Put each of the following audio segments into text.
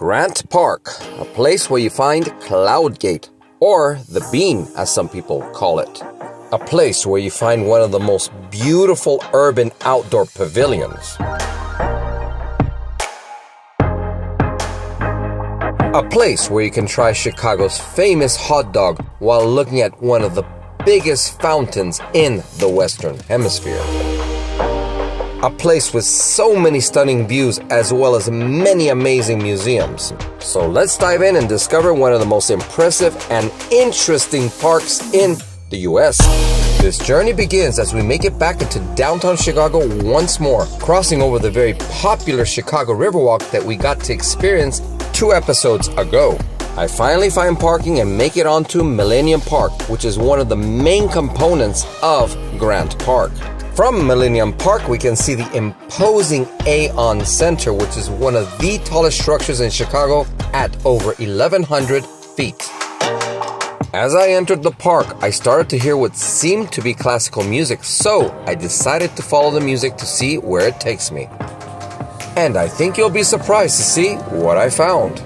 Grant Park, a place where you find Cloudgate, or the Bean as some people call it. A place where you find one of the most beautiful urban outdoor pavilions. A place where you can try Chicago's famous hot dog while looking at one of the biggest fountains in the Western Hemisphere. A place with so many stunning views as well as many amazing museums. So let's dive in and discover one of the most impressive and interesting parks in the US. This journey begins as we make it back into downtown Chicago once more, crossing over the very popular Chicago Riverwalk that we got to experience 2 episodes ago. I finally find parking and make it onto Millennium Park, which is one of the main components of Grant Park. From Millennium Park, we can see the imposing Aon Center, which is one of the tallest structures in Chicago at over 1,100 feet. As I entered the park, I started to hear what seemed to be classical music, so I decided to follow the music to see where it takes me. And I think you'll be surprised to see what I found.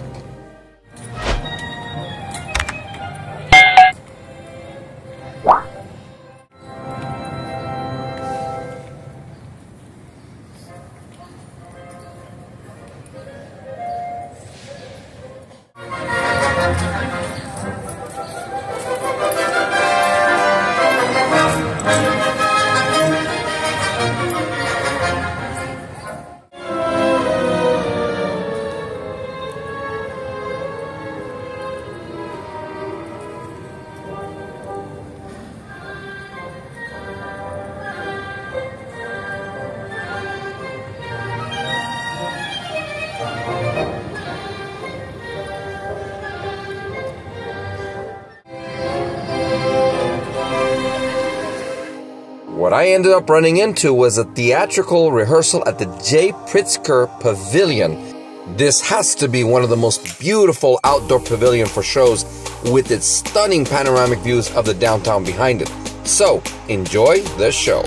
What I ended up running into was a theatrical rehearsal at the Jay Pritzker Pavilion. This has to be one of the most beautiful outdoor pavilions for shows, with its stunning panoramic views of the downtown behind it. So, enjoy the show.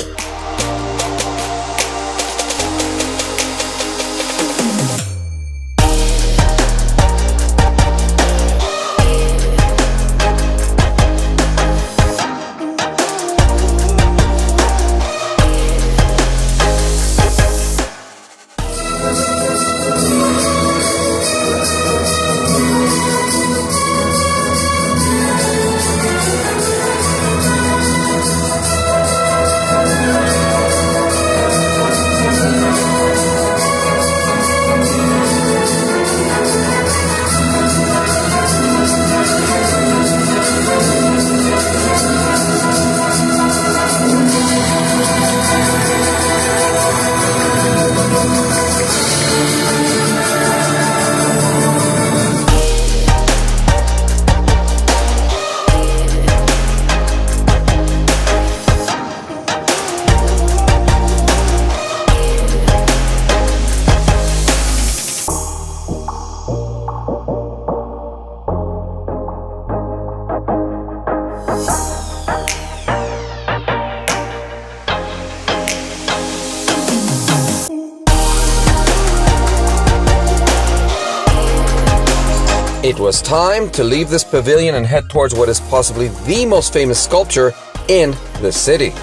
It was time to leave this pavilion and head towards what is possibly the most famous sculpture in the city.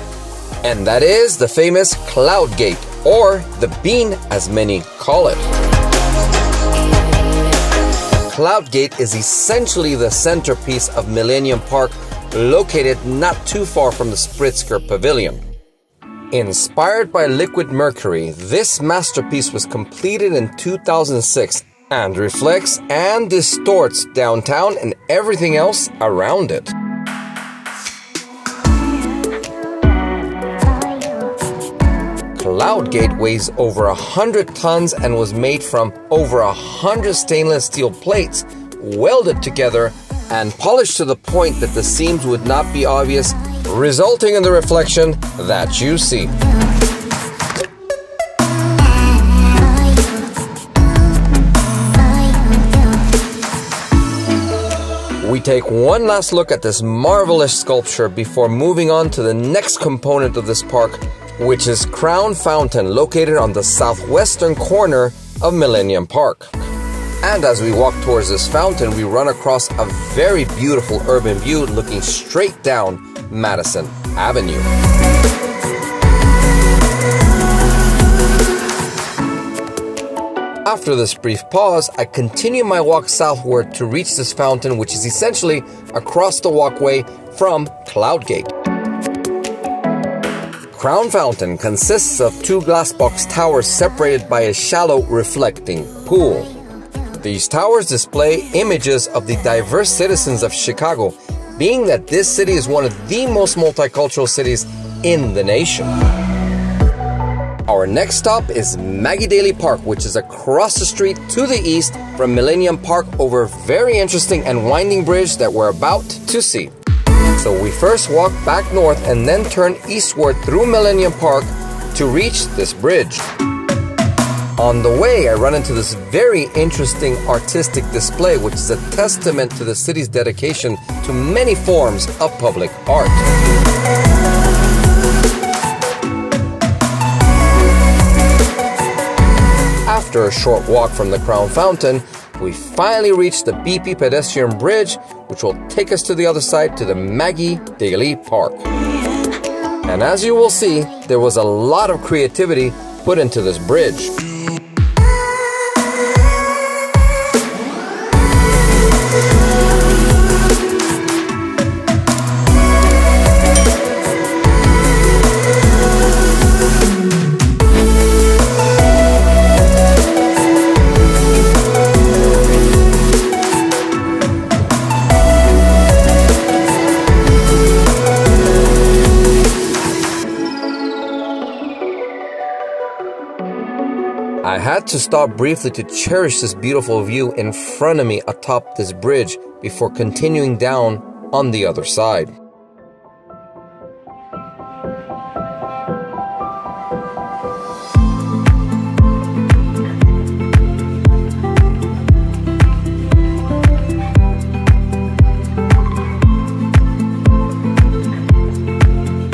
And that is the famous Cloudgate, or the Bean as many call it. Cloudgate is essentially the centerpiece of Millennium Park, located not too far from the Pritzker Pavilion. Inspired by liquid mercury, this masterpiece was completed in 2006 and reflects and distorts downtown and everything else around it. Cloudgate weighs over 100 tons and was made from over 100 stainless steel plates, welded together and polished to the point that the seams would not be obvious, resulting in the reflection that you see. We take one last look at this marvelous sculpture before moving on to the next component of this park, which is Crown Fountain, located on the southwestern corner of Millennium Park. And as we walk towards this fountain, we run across a very beautiful urban view looking straight down Madison Avenue. After this brief pause, I continue my walk southward to reach this fountain, which is essentially across the walkway from Cloudgate. Crown Fountain consists of 2 glass box towers separated by a shallow reflecting pool. These towers display images of the diverse citizens of Chicago, being that this city is one of the most multicultural cities in the nation. Our next stop is Maggie Daley Park, which is across the street to the east from Millennium Park over a very interesting and winding bridge that we're about to see. So we first walk back north and then turn eastward through Millennium Park to reach this bridge. On the way, I run into this very interesting artistic display, which is a testament to the city's dedication to many forms of public art. After a short walk from the Crown Fountain, we finally reach the BP pedestrian bridge, which will take us to the other side to the Maggie Daley Park. And as you will see, there was a lot of creativity put into this bridge. I had to stop briefly to cherish this beautiful view in front of me atop this bridge before continuing down on the other side.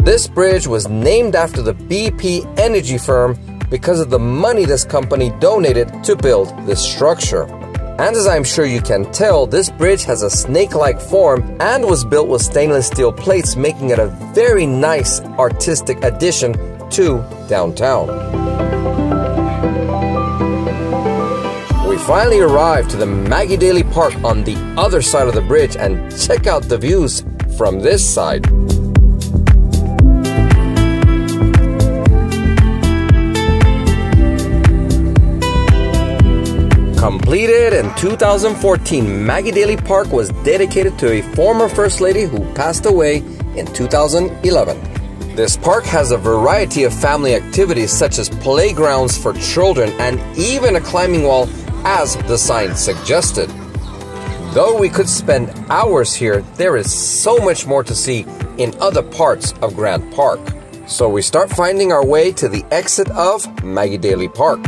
This bridge was named after the BP energy firm because of the money this company donated to build this structure. And as I'm sure you can tell, this bridge has a snake-like form and was built with stainless steel plates, making it a very nice artistic addition to downtown. We finally arrived to the Maggie Daley Park on the other side of the bridge, and check out the views from this side. Completed in 2014, Maggie Daley Park was dedicated to a former First Lady who passed away in 2011. This park has a variety of family activities such as playgrounds for children and even a climbing wall, as the sign suggested. Though we could spend hours here, there is so much more to see in other parts of Grant Park. So we start finding our way to the exit of Maggie Daley Park.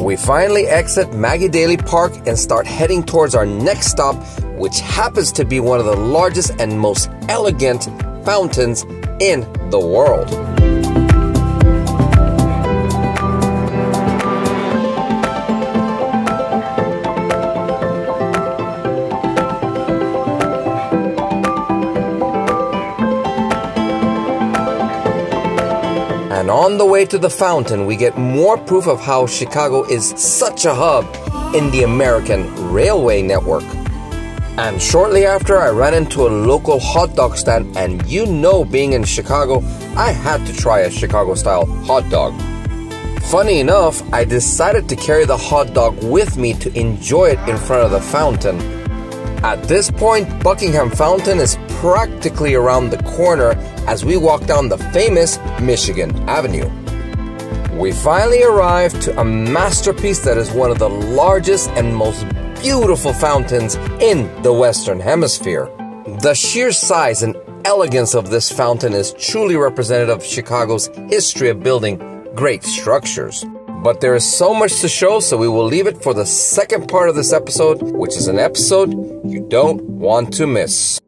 We finally exit Maggie Daley Park and start heading towards our next stop, which happens to be one of the largest and most elegant fountains in the world. And on the way to the fountain, we get more proof of how Chicago is such a hub in the American railway network. And shortly after, I ran into a local hot dog stand, and you know, being in Chicago, I had to try a Chicago-style hot dog. Funny enough, I decided to carry the hot dog with me to enjoy it in front of the fountain. At this point, Buckingham Fountain is practically around the corner as we walk down the famous Michigan Avenue. We finally arrived to a masterpiece that is one of the largest and most beautiful fountains in the Western Hemisphere. The sheer size and elegance of this fountain is truly representative of Chicago's history of building great structures. But there is so much to show, so we will leave it for the second part of this episode, which is an episode you don't want to miss.